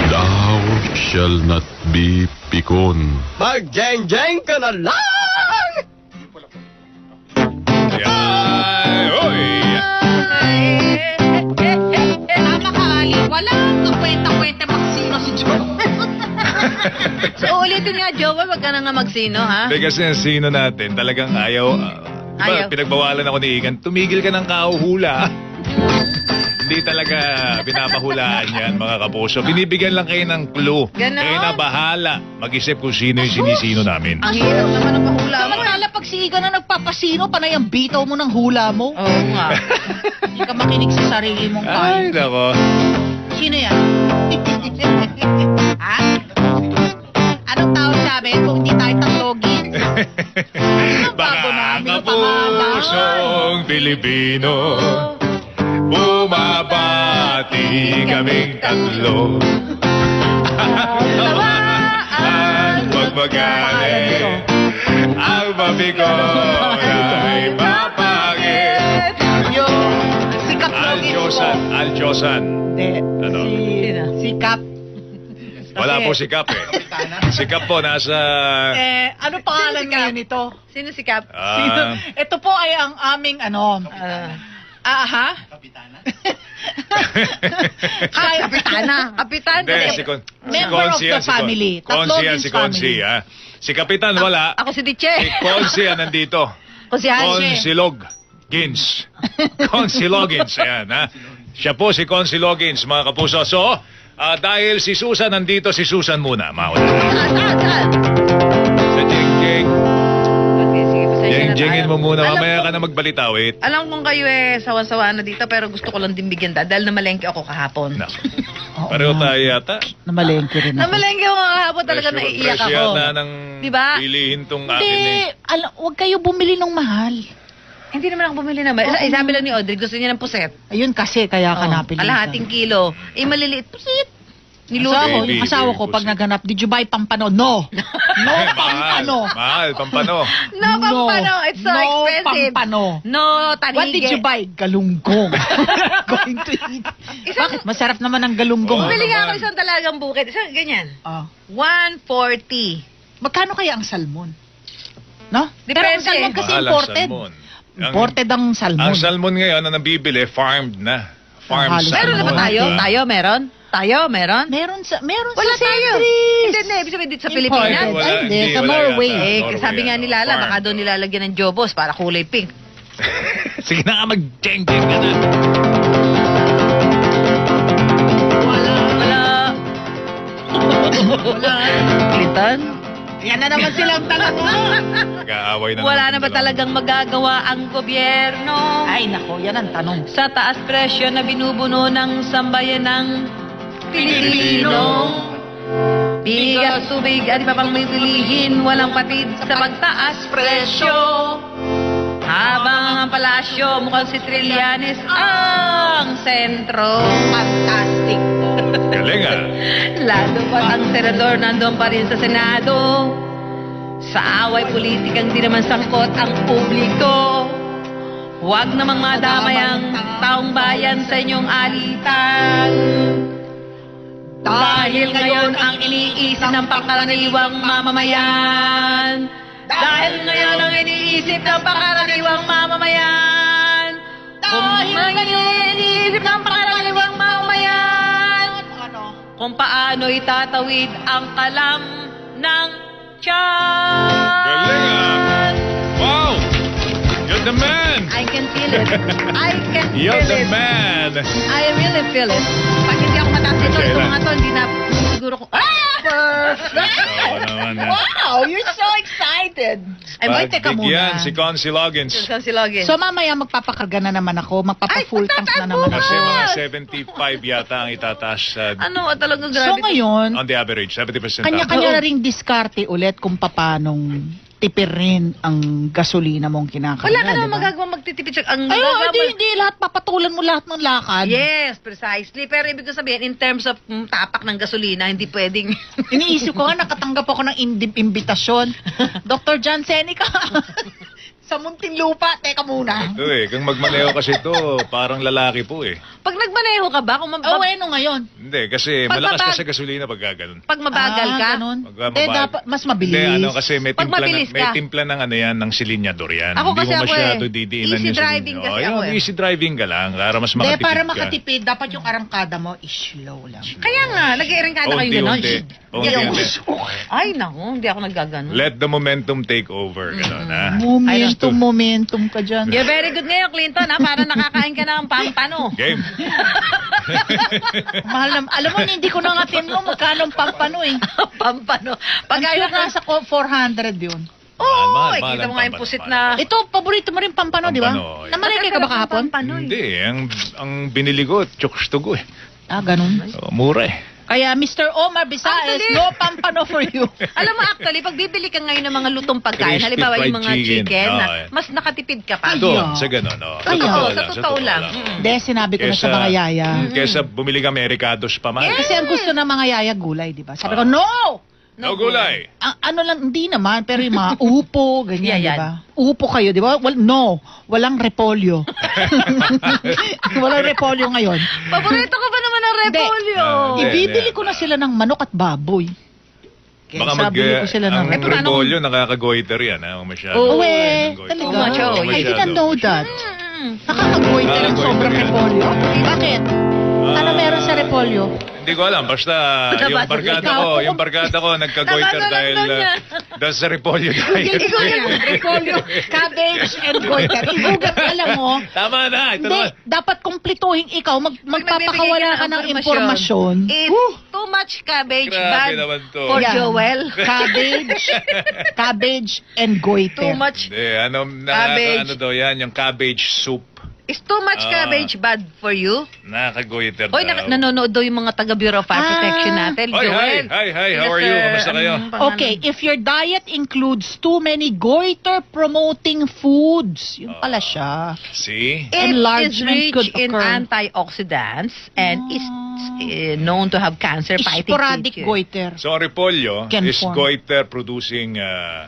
Thou shall not be pikon. Mag-jeng-jeng ka na lang! Ay, oy! Tama ka. So, ulitin nga, Jowa, wag ka na nga magsino, ha? Hindi kasi ang sino natin, talagang ayaw. Ayaw. Pinagbawalan ako ni Igan, tumigil ka ng kauhula. Hindi talaga pinapahulaan yan, mga kapuso. Binibigyan lang kayo ng clue. Ganon? Kayo na bahala mag-isip kung sino yung sinisino namin. Ang hirap naman ang pahula mo. Samantala pag si Iga na nagpapasino, panay ang bitaw mo ng hula mo. Oo nga. Hindi ka makinig sa sarili mong Ay, kain. nako. Sino yan? Ha? Anong tawag sa amin kung hindi tayo tatlogin? Anong bago namin ang pangalan? Kapusong Pilipino, bumabati kaming tatlo. Ang magmagani, ang mabigo ay papangit. Sikat login mo. Aljosan. Hindi. Ano? Si Kap. Wala po si Kap eh. Si Kap po nasa... Ano pangalan Sino si Kap? ngayon ito? Sino si Cap? Ito po ay ang aming ano. Ha? Ay, kapitana. Kapitan. Hindi, Member of the family. Konsi yan, Tatlogins si Konsi, family. ha? Si Kapitan, wala. Ako si Si Diche. Konsi yan nandito. Ako si Hansi. Consilog Gins. Consilogins, ayan, ha? Siya po si Consilogins, mga kapuso. So, dahil si Susan nandito, si Susan muna, mauna. Saan? Sa Jing-Jing. Okay, sige, pasensya na Jing-Jingin tayo. mo muna, Alam mamaya ko- ka na magbalitawit. Alam kong kayo sawa-sawa na dito, pero gusto ko lang din bigyan dahil namalengke ako kahapon. No. Oo Pareho nga. tayo yata. Namalengke rin ako. Namalengke ako kahapon, talaga naiiyak Fresh ako. yata ng Diba? pilihin tong akin Hindi, eh. huwag kayo bumili ng mahal. Hindi naman ako bumili naman. Sabi lang ni Audrey, gusto niya ng puset. Ayun kasi, kaya ka napilitan. Kalahating kilo. maliliit. Puset. Niluto Asawa ko, ko. Baby, yung asawa ko, baby, pag pussy. naganap, did you buy pampano? No! No pampano! Mahal, pampano. No, pampano. It's so no expensive. pampano. No, tanige. What did you buy? Galunggong. Going to eat. Bakit? Masarap naman ang galunggong. Oo. Bumili nga ako naman. isang talagang bukid. Isang ganyan. Ah. 140. Magkano kaya ang salmon? No? Pero Depende. ang salmon kasi Mahal ang imported. salmon. Imported ang salmon. Ang salmon ngayon na nabibili, farmed na. Farm Halos Meron na ba salmon. tayo? Okay. Tayo, meron? Tayo, meron? Meron Wala sa tayo. Sentries. Hindi, ibig sabihin dito sa Imported. Pilipinas. Wala, Ay, hindi. hindi, Sa wala Norway. yata. Eh, sabi nga ni Lala, Farm. baka doon nilalagyan ng jobos para kulay pink. Sige na nga, mag-jeng-jeng ka na. Wala. Clinton? Yan na naman silang tanong mo. Nag-aaway na Wala naman na ba sila. talagang magagawa ang gobyerno? Ay, nako, yan ang tanong. Sa taas presyo na binubuno ng sambayan ng Pilipino. Bigas, tubig, at iba pang may bilihin, walang patid sa pagtaas presyo. Habang ang palasyo, mukhang si Trillanes ang sentro. Fantastic. Galing ah. Lalo pa ang senador nandun pa rin sa Senado. Sa away politikang di naman sangkot ang publiko. Huwag namang madamay ang taong bayan sa inyong alitan. Dahil ngayon ang iniisip ng pangkaraniwang mamamayan. Dahil ngayon ang iniisip ng pangkaraniwang mamamayan. Dahil ngayon iniisip ng pangkaraniwang mamamayan. Ano? Kung paano itatawid ang kalam ng tiyan. Galing ah. Wow! You're the man! I can feel it. I can You're feel the it. man! I really feel it. Pag hindi ako mataas ito, Okay ito lang. mga to, hindi na siguro ko. Perfect! Oo naman ah. Wow, you're so excited. Ay, boy, teka Pagbigyan muna. si Consi Loggins. Saan si Login? So, mamaya magpapakarga na naman ako. Magpapa-full Ay, tanks na naman magtatago ako. Kasi mga Yes. 75 yata ang itataas Ano, talagang So, grabe. ngayon, on the average, 70%. kanya-kanya na ring diskarte ulit kung papanong tipirin ang gasolina mong kinakarga. Wala ka naman di ba? magagawa magtitipid siya. Ang Ay, magagawa mo- hindi. Lahat papatulan mo lahat ng lakad. Yes, precisely. Pero ibig ko sabihin, in terms of tapak ng gasolina, hindi pwedeng... Iniisip ko nga, nakatanggap ako ng imbitasyon. Dr. John Seneca. Sa Muntinlupa. Teka muna. Ito eh, kung magmaneho kasi ito, parang lalaki po eh. Pag nagmaneho ka ba, kung ano ngayon? Hindi, kasi Pag malakas ka mabag- sa gasolina pag gaganon. pag mabagal ka, Ganun. Pag Hindi, mabag- dapat mas mabilis. Hindi, kasi may Pag timpla, mabilis may ka. timpla ng ano yan, ng silinyador yan. Ako Hindi kasi mo ako masyado eh. didiinan Easy yung driving silinyador. kasi Yun, ako eh. easy driving ka lang, para mas Hindi, makatipid para ka. makatipid, dapat yung arangkada mo slow lang. kaya nga, nag-iirangkada kayo gano'n. Unti-unti. Unti-unti. Ay, naku, hindi ako naggaganon. Let the momentum take over. Gano'n, ha? Momentum ka dyan. You're very good ngayon, Clinton, ha? Para nakakain ka ng pampano. Game. Mahal na, alam mo, hindi ko na nga tinlo magkano ang pampano eh. Pampano. Pag Pag sure nasa 400 yun. Oo, Mahal, kita ang mo nga yung pampano, pusit mahal. na... Ito, paborito mo rin pampano, di ba? Pampano, yeah. Namalagay ka ba kahapon? Pampano, eh. Hindi, ang binili ko, chokstugo eh. Ah, ganun. Oh, mura eh. Kaya Mr. Omar Bisaes, Actually- no pampano for you. Alam mo, actually, pag bibili ka ngayon ng mga lutong pagkain, Crispy halimbawa yung fried mga chicken. chicken, na, Oh, yeah. mas nakatipid ka pa. Ay, Doon, yeah. sa gano'n. Oh. Ay, Oo, yeah. sa totoo lang. Hindi, sinabi ko na sa mga yaya. Kesa bumili ka Americados pa man. Kasi ang gusto ng mga yaya gulay, di ba? Sabi ko, no! No gulay. Ano lang, hindi naman, pero yung mga upo, ganyan, Yeah, di yan. ba? Upo kayo, di ba? No, walang repolyo. Walang repolyo ngayon. Paborito ko ba naman ang repolyo? Hindi. Ibibili ko na sila ng manok at baboy. Baka Bili ko sila ang ng... repolyo, nakakagoiter yan. Ha? Masyado. Oh, Goiter. talaga. Too much, oh, I yeah. didn't know that. Mm. Nakakagoiter ang Nakakagoiter sobrang yan. repolyo. Bakit? Ano meron sa repolyo? Hindi ko alam, basta yung barkada ko nagka-goiter Nabasa lang dahil doon niya. dahil sa repolyo diet. Ikaw yung repolyo, cabbage, and goiter. Igugat, alam mo, Tama na, ito hindi, naman. dapat kumpletuhin ikaw, magpapakawala ka ng impormasyon. It's too much cabbage, Grabe bad naman to. for Yeah. Joel. Cabbage, and goiter. Too much. Hindi, Cabbage. ano daw yan, yung cabbage soup. Is too much cabbage bad for you? Nakakagoiter Oy, daw. nanonood daw yung mga taga Bureau of Fire Protection natin, Hi, Joel. hi, how are you? Kamusta kayo? Okay, if your diet includes too many goiter-promoting foods, yun pala siya. See? It is Enlargement rich could in occur. antioxidants and is known to have cancer-fighting Sporadic features. goiter. So, ang repolyo Can is form. goiter producing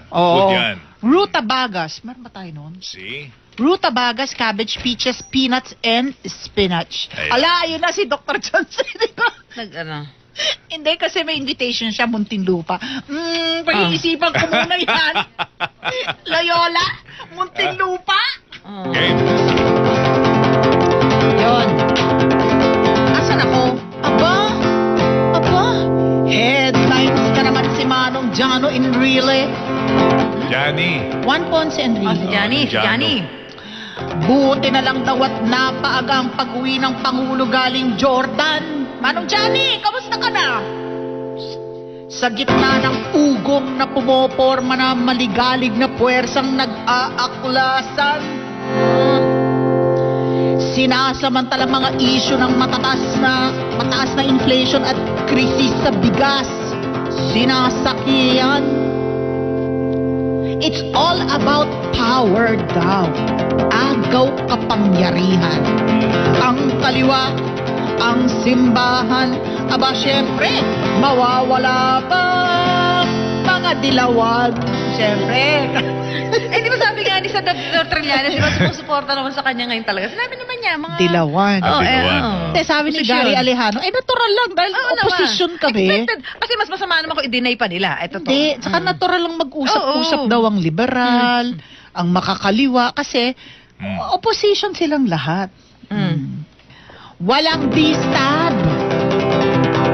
Oo. food yan. Rutabagas. Meron ba tayo nun? See? Rutabagas, cabbage, peaches, peanuts, and spinach. Ayan. Ala, ayun na si Dr. Johnson. Nag-ano? Hindi, kasi may invitation siya, Muntinlupa. Pag-iisipan ko muna yan. Loyola, Muntinlupa. Oh. Okay. Yun. Asan ako? Aba, headlines ka naman si Manong Jano Enrile. Johnny. Juan Ponce Enrile. Johnny, Jano. Johnny. Buti na lang daw at napaaga ang pag-uwi ng Pangulo galing Jordan. Manong Johnny, kamusta ka na? Sa gitna ng ugong na pumoporma na maligalig na puwersang nag-aaklasan, sinasamantala mga isyu ng mataas na inflation at krisis sa bigas, sinasakyan. It's all about power daw. Agaw kapangyarihan. Ang kaliwa, ang simbahan. Aba, syempre, mawawala pa mga dilawan. Syempre. Eh, di ba sabi nga ni sa Dr. Trillanes, di ba sumusuporta naman sa kanya ngayon talaga? Sinabi naman niya, mga... Dilawan. Oh, Dilawan. Hindi, sabi ni Posisyon. Gary Alejano, natural lang dahil Oo naman. opposition kami. Expected. Kasi mas masama naman kung i-deny pa nila. Ito to. Hindi, saka natural lang mag-usap-usap Oo. daw ang liberal, ang makakaliwa, kasi opposition silang lahat. Walang distab.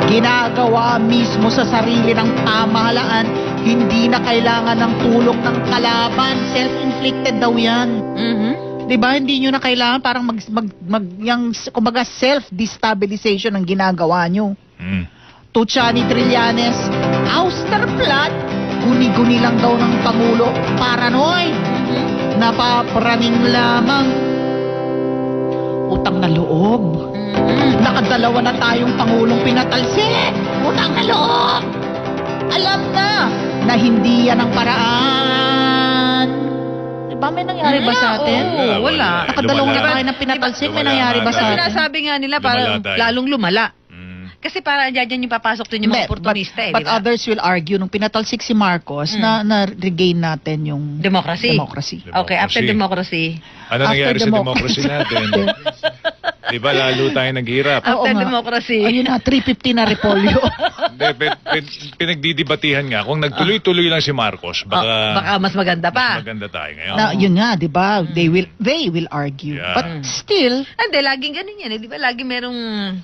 Ginagawa mismo sa sarili ng pamahalaan, hindi na kailangan ng tulong ng kalaban. Self-inflicted daw yan. Mhm. Diba? Hindi nyo na kailangan parang kumbaga self-destabilization ang ginagawa nyo. Tuchani Trillanes, Austerplat, guni-guni lang daw ng Pangulo, paranoid, napapraning lamang, utang na loob. Nakadalawa na tayong Pangulong pinatalsik, utang na loob. Alam na hindi yan ang paraan. Diba may nangyari ba sa atin? Oo, wala. Nakadalawang na Lumala. tayo ng pinatalsik, may Lumala nangyari ba nga sa Kasi atin? sinasabi nga nila, parang Lumala tayo. lalong lumala. Kasi para dyan yung papasok din yung mga Hindi, oportunista eh, but di ba? others will argue, nung pinatalsik si Marcos, na-regain natin yung Democracy. democracy. Okay, after democracy. Ano nangyari sa democracy. democracy natin? Di ba lalo tayo naghirap? Oo After nga. democracy. Ayun na, 350 na repolyo. Hindi, pinagdidibatihan nga. Kung nagtuloy-tuloy lang si Marcos, Baka mas maganda mas pa. maganda tayo ngayon. Na, yun nga, di ba? They will argue. Yeah. But still, Hindi, laging ganun yan. Di ba? Laging merong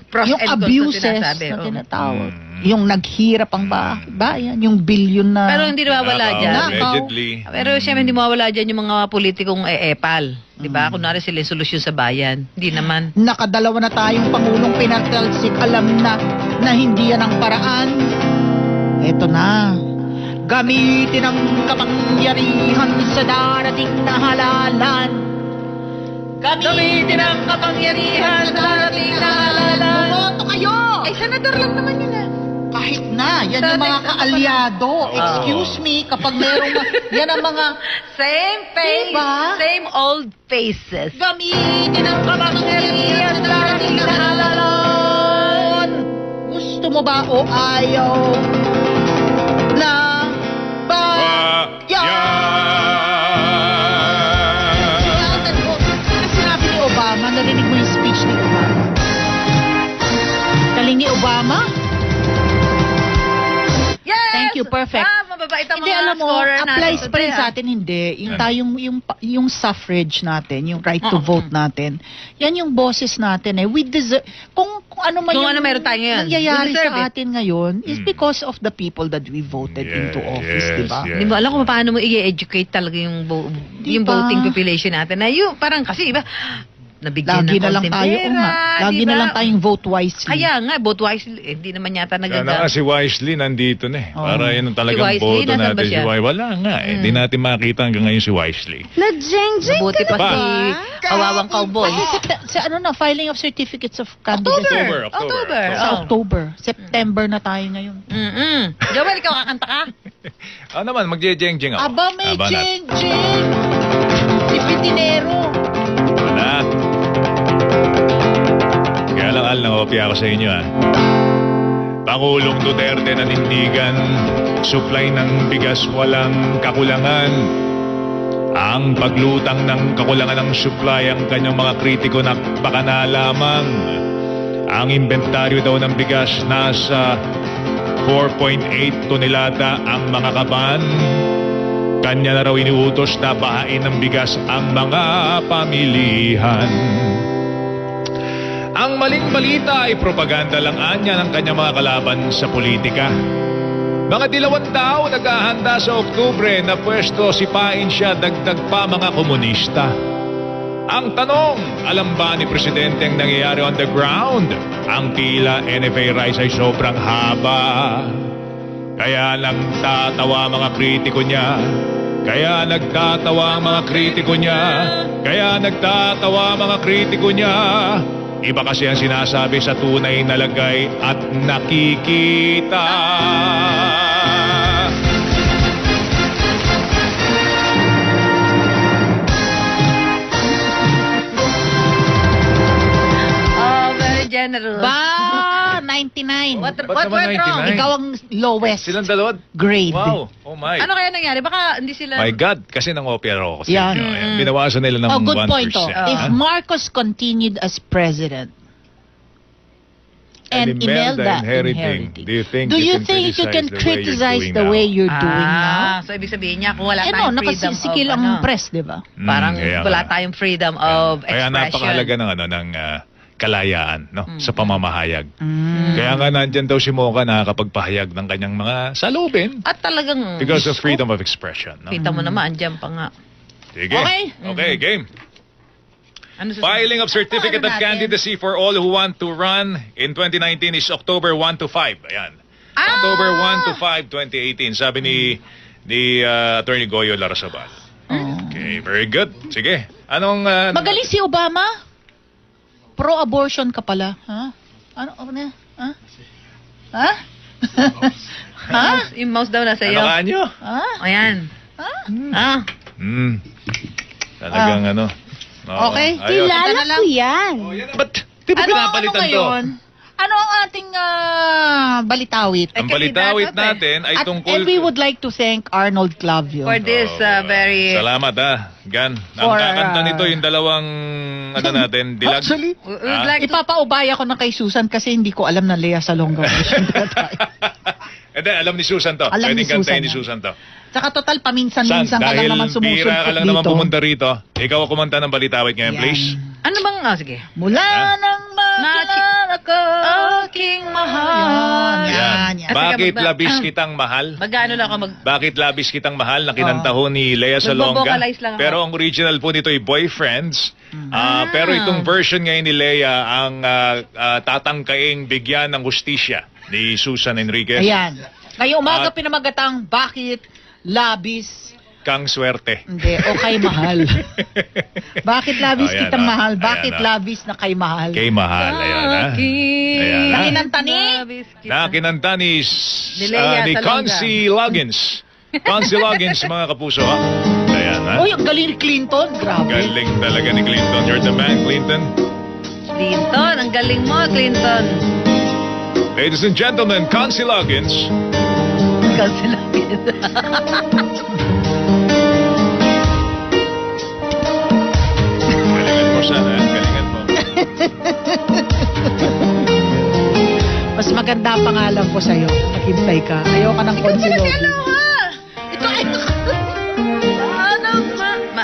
pros yung and cons na abuses sinasabi. na Oo. tinatawag. Yung naghirap ang bayan, yung billion na... Pero hindi nawawala Nakaw, dyan. allegedly. Pero siyempre hindi mawawala dyan yung mga politikong epal. Di ba? Kunwari sila yung solusyon sa bayan. Hindi naman. Nakadalawa na tayong Pangulong pinatalsik, alam na hindi yan ang paraan. Eto na. Gamitin ang kapangyarihan sa darating na halalan. Gamitin ang kapangyarihan sa darating na halalan. Bumoto kayo! Ay, senador lang naman yun ah. Kahit na, yan Sa yung mga next kaalyado. Excuse me, kapag merong, yan ang mga Same face, Diba? same old faces. gamitin ang kapangyarihan sa darating na halalan. Gusto mo ba o ayaw na ba? Ingatan mo. Ano sinabi ni Obama? Narinig mo yung speech ni Obama? Galing ni Obama? Yes! Thank you, perfect. Mababait ang Hindi, mga alam mo, scorer natin applies pa rin today, sa atin, hindi. Yung tayong, yung suffrage natin, yung right to vote natin, yan yung boses natin eh. We deserve, kung ano man Kung yung ano meron tayo ngayon, nangyayari we deserve sa it. atin ngayon is because of the people that we voted into office, yes, di ba? yes. Hindi mo alam kung paano mo i-educate talaga yung, yung Diba? voting population natin. Na yung parang kasi iba, nabigyan Lagi ng na lang konting tayo, pera, nga. Lagi diba? na lang tayong vote wisely. Kaya nga, vote wisely. Hindi naman yata Sana nga nagaga. si Wisely nandito na eh. Oo. Para yun ang talagang Si Wisely, boto nasaan ba natin. Si siya? Wisely. Wala nga eh. Di natin makita hanggang ngayon si Wisely. Mabuti pa si Kawawang Cowboy. Sa ano na, filing of certificates of candidacy. October. Sa Oh. October. September na tayo ngayon. Joel, ikaw kakanta ka? Ano naman, magje-jeng-jeng ako. Aba, may Aba na. jeng-jeng. Si Pitinero. Wala. Kaya lang, Al, nangopya ako sa inyo, ha. Pangulong Duterte nanindigan, supply ng bigas walang kakulangan. Ang paglutang ng kakulangan ng supply ang kanyang mga kritiko na baka na lamang. Ang inventaryo daw ng bigas nasa 4.8 tonelada ang mga kaban. Kanya na raw iniutos na bahain ng bigas ang mga pamilihan. Ang maling balita ay propaganda lang anya ng kanyang mga kalaban sa politika. Mga dilawan tao naghahanda sa Oktubre na pwesto sipain siya dagdag pa mga komunista. Ang tanong, alam ba ni Presidente ang nangyayari on the ground? Ang pila NFA rice ay sobrang haba. Kaya nagtatawa mga kritiko niya. Kaya nagtatawa mga kritiko niya. Kaya nagtatawa mga kritiko niya. Iba kasi ang sinasabi sa tunay na lagay at nakikita. Oh, very generous. Ba, 99. What Ba't naman went wrong? 99? Ikaw ang lowest Silang dalawa? grade. Wow, oh my. Ano kaya nangyari? Baka hindi sila... My God, kasi nang-opera ako kasi. Yan. Binawasan nila ng 1%. Oh, good point to. If ha? Marcos continued as president and Imelda inheriting, do you think do you you can think you can criticize the way you're doing now? So ibig sabihin niya, kung wala Eh no, tayong freedom nakasisikil of, ang ano, press, di ba? parang Kaya wala nga. tayong freedom of Kaya expression. napakahalaga ng ng kalayaan no sa pamamahayag. Mm. Kaya nga nandyan daw si Mocha nakakapagpahayag ng kanyang mga salubin At talagang... because of freedom of expression. No? Kita mo naman, andyan pa nga. Sige. Okay, game. Ano sa... Filing of certificate Ano of natin? candidacy for all who want to run in 2019 is October 1 to 5. Ayan. October 1 to 5, 2018. Sabi ni Attorney Goyo Larrazabal. Okay, very good. Sige. Anong... Magaling si Obama. Pro-abortion ka pala. Ha? Ano? Ha? Ha? Ha? Yung mouse daw nasa iyo. Ano ka nyo? Ha? Ayan. Ah. Talagang ano. Oo, Okay. ayos. Kilala ko yan. Ba't di ba Ano pinapalitan to? ngayon? Ano ang ating balitawit? Ang balitawit natin ay At, tungkol... and we would like to thank Arnold Clavio. For this very... Salamat Gan. Ang For, kakanta nito yung dalawang natin, dilag. Actually, We would like to... ipapaubaya ko na kay Susan kasi hindi ko alam na Lea Salonga version. Hindi, alam ni Susan to. Alam ni Pwedeng kantahin Susan ni yan. Susan to. Saka total, paminsan-minsan ka lang dahil naman bira sumusulpot ka lang dito. naman pumunta rito, ikaw ang kumanta ng balitawit ngayon, Yan. please. Ano bang... sige. Mula nang makilala ko, Aking mahal. Yan. Bakit Kasi labis kitang mahal? Magano lang ako mag... Bakit labis kitang mahal na kinanta ho ni Lea Salonga? Magbo-vocalize lang ako. Pero ang original po nito ay Boyfriends. Pero itong version ngayon ni Lea ang tatangkaing bigyan ng hustisya ni Susan Enriquez. Ayan. Ngayong umaga At- pinamagatang bakit labis Kang swerte. hindi o kay mahal. Bakit labis Ayan, kitang mahal? ayan, Bakit labis na kay mahal? Kay mahal. Ayan ha. Ayan, Na ha? kinanta ni? Na kinanta ni, Ni Lea ni Salonga. Concy Loggins. Concy Loggins, mga kapuso ha. Ayan ha. Uy, ang galing ni Clinton. Grabe. Galing talaga ni Clinton. You're the man, Clinton. Clinton, ang galing mo, Clinton. Ladies and gentlemen, Concy Loggins. Kasi lang. Galingan mo sana. Galingan mo. Mas maganda ang pangalan ko sa'yo. Maghintay ka. Ayaw ka ng konsilogi. Ito ay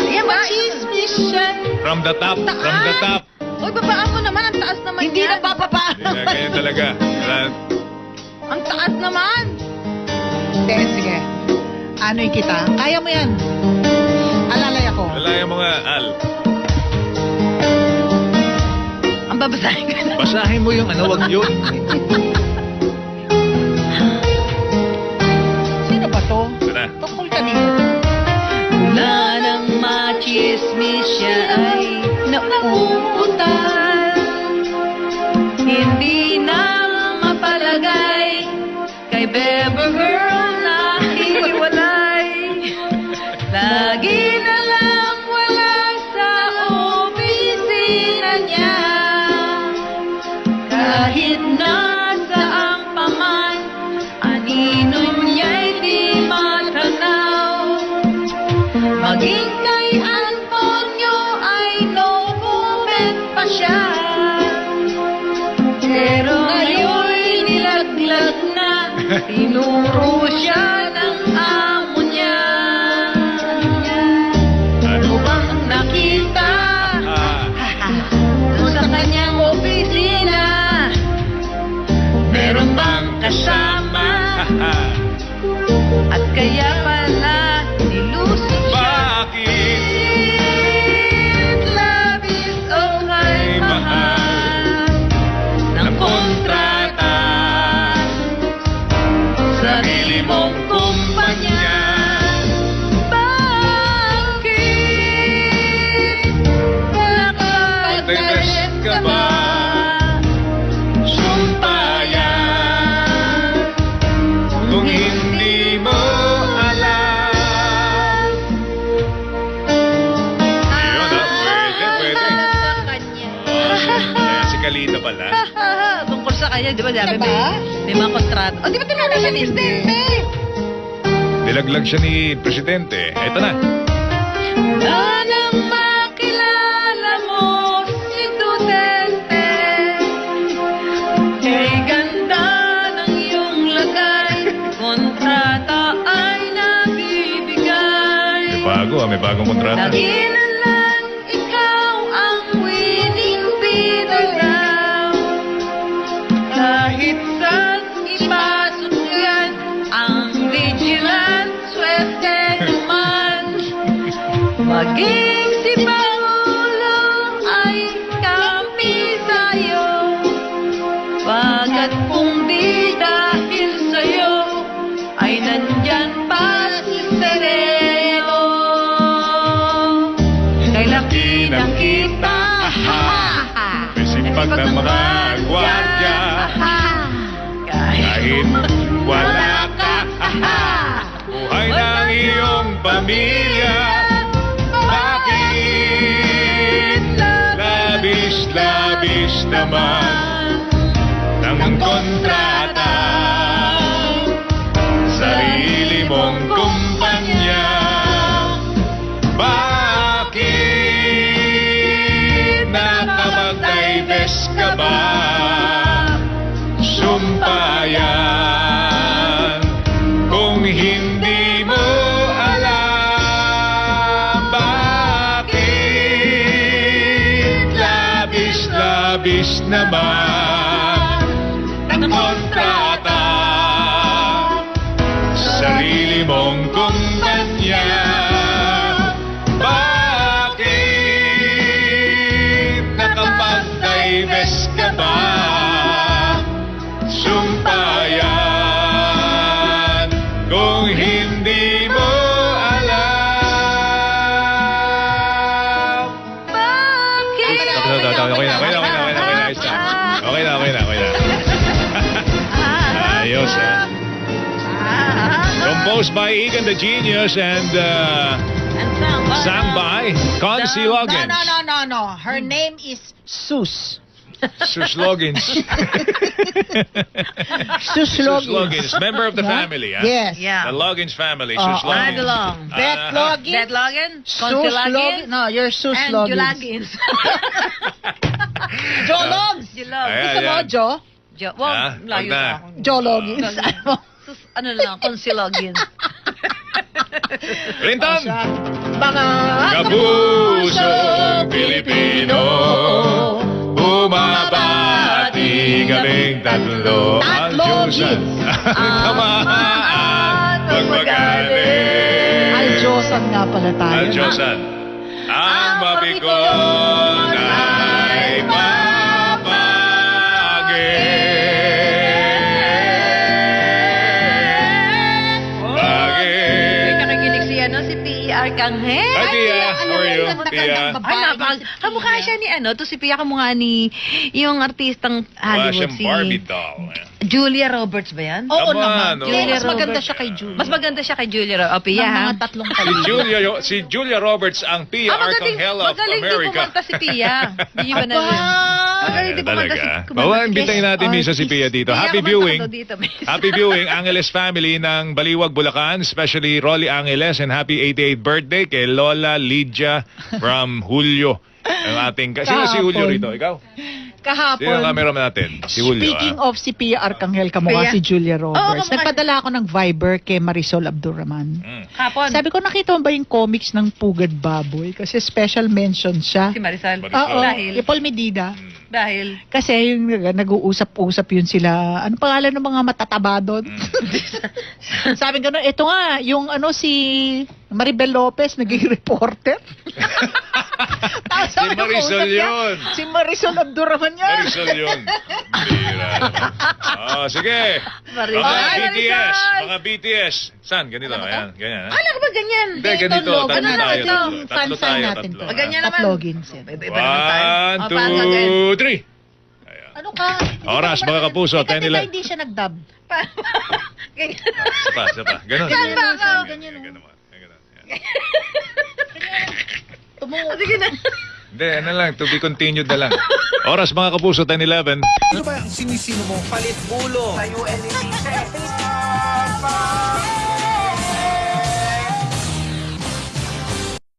Yan ba? chismis siya. From the top. From the top. Uy, babaan mo naman. Ang taas naman Hindi yan. na papapaan. Ganyan talaga. Ang taas naman. Hindi, sige. Ano'y kita. Kaya mo yan. Alalay ako. Lalaya mo nga, Al. Ang babasahin ko na. Basahin mo yung ano, wag yun. Sino ba to? Ito na. Tungkol kanino? Mula nang machismis siya ay nauutal. Hindi na mapalagay kay Bebe Girl na hiwalay. Lagi na lang wala sa opisina niya. Kahit nasaan pa man, anino niya'y di matanaw. Maging kay Antonio ay no comment pa siya. Pero ngayon'y nilaglag na, tinuro siya ng amo niya. Ano bang nakita doon sa kanyang opisina? Meron bang kasama? At kaya pala nilusi siya. Bakit? Labis o kay mahal ng kontrata. Sarili mong kumpanya. Bakit nakakainis ka ba? Sumpayan Kung hindi mo alam. Ayun, pwede. Ayan, si Kalita pala. Tungkol sa kanya, di ba? Sabi, Diba? may mga kontrata. O, di ba tinanong siya ni Presidente? Nilaglag siya ni Presidente. Ito na. Sanang makilala mo si Duterte. Kay ganda ng iyong lagay, kontrata ay nabibigay. May bagong kontrata. Lagi na lang ikaw ang winning bidder daw. Kahit saan ipasok yan, ang vigilant swerte naman. Maging si Pangulo ay kampi sa'yo. Pagkat kung di dahil sa'yo, ay nandyan pa si Sereno. Kay laki ng kita, May sipag ng mga gwardiya. Kahit wala ka, buhay ng iyong pamilya. Bakit labis-labis naman bes ka ba? Sumpayan kung hindi mo alam bakit labis naman ang kontrata sarili mong kumpanya. Bakit nakapag-divest ka ba? Sumpayan kung hindi mo alam. Bakit? Okay na. Ayos, ha? Composed by Egan the Genius and sang by Concy Loggins. No. Her name is Sus. Sus Loggins. Sus Sus Loggins. Loggins, member of the family, ha? Yes. Yeah. The Loggins family, Oh, Sus oh. I Loggins. belong. Bet Loggins. Dead Loggin? Sus Concy Loggins. Loggins? No, you're Sus And Loggins. Julaggins. Joe Logs. Julogs. Ayan, Gusto mo, ayan. Joe? Well, Ah, layo wag na. sa akin. Joe Loggins. Ano lang, Concy Loggins. Clinton! Mga Kapusong Pilipino, bumabati kaming tatlo. Tatlogis. Ang tamaan pagmagaling. Aljosan nga pala tayo. Aljosan. Ang mapikon ay Bagay. May nakikinig si si Pia Arcangel. Hi, Pia. How are you, Pia? Ay, kamukha siya ni to si Pia kamukha ni yung artistang Wala Hollywood, siyang si Barbie doll. Julia Roberts ba yan? Oo Come naman. on, Kaya Julia mas maganda Roberts. siya kay Julia. Mas maganda siya kay Julia Roberts. O, Pia, Ng ha? mga tatlong Si talikod. Julia Roberts ang Pia Arcangel of magaling din America. kumanta si Pia. Hindi niyo ba na magaling din kumanta si Talaga. kumanta Bawa, si imbitahin natin Guest minsan si Pia dito. Pia, Happy kumanta viewing. ka daw dito, miss. Happy viewing, Angeles family ng Baliwag, Bulacan, especially Rolly Angeles, and happy 88th birthday kay Lola Lydia from Julio. Ang ating, sino si Julio Kahapon. rito? Ikaw? Sino ang Kahapon. cameraman natin? Si Julio. Speaking of si Pia Arcangel, kamukha Pia. si Julia Roberts. kamukha. Nagpadala ako ng Viber kay Marisol Abdurrahman. Hapon. Sabi ko, nakita mo ba yung comics ng Pugad Baboy? Kasi special mention siya. Si Marisol. Oo, Dahil. Paul Medida. Dahil. Kasi yung nag-uusap-usap yun sila. Ano pangalan ng mga matataba doon? Sabi ko, ito nga, yung si Maribel Lopez, naging reporter. Tapos Si Marisol yun. Si Marisol Abdurrahman yan. Marisol yun. Bira naman. Sige. Marisol. Mga Ay, BTS. Marisol. Mga BTS. Saan? Ganito. Ayan. Ganyan. ha? Alam ko ba ganyan? Hindi, ganito. Logo Tatlo na tayo. ito yung Tatlo fan sign tayo. natin. Tatlo. O, ganyan naman. Tatlogins yan. Iba naman tayo. 1, O, paano ganyan? 2, 3. Ano ka? Oras, mga kapuso, Teka, 10, 11. hindi siya nag-dub. Ganyan. Isa pa. Ganon. Saan ba ako? Ganyan naman. Ganyan. Tumungo. Sige na. Hindi, ano lang. To be continued na lang. Oras, mga kapuso, 10, 11. Ano ba ang sinisino mo? Palit ulo. Sa UNED.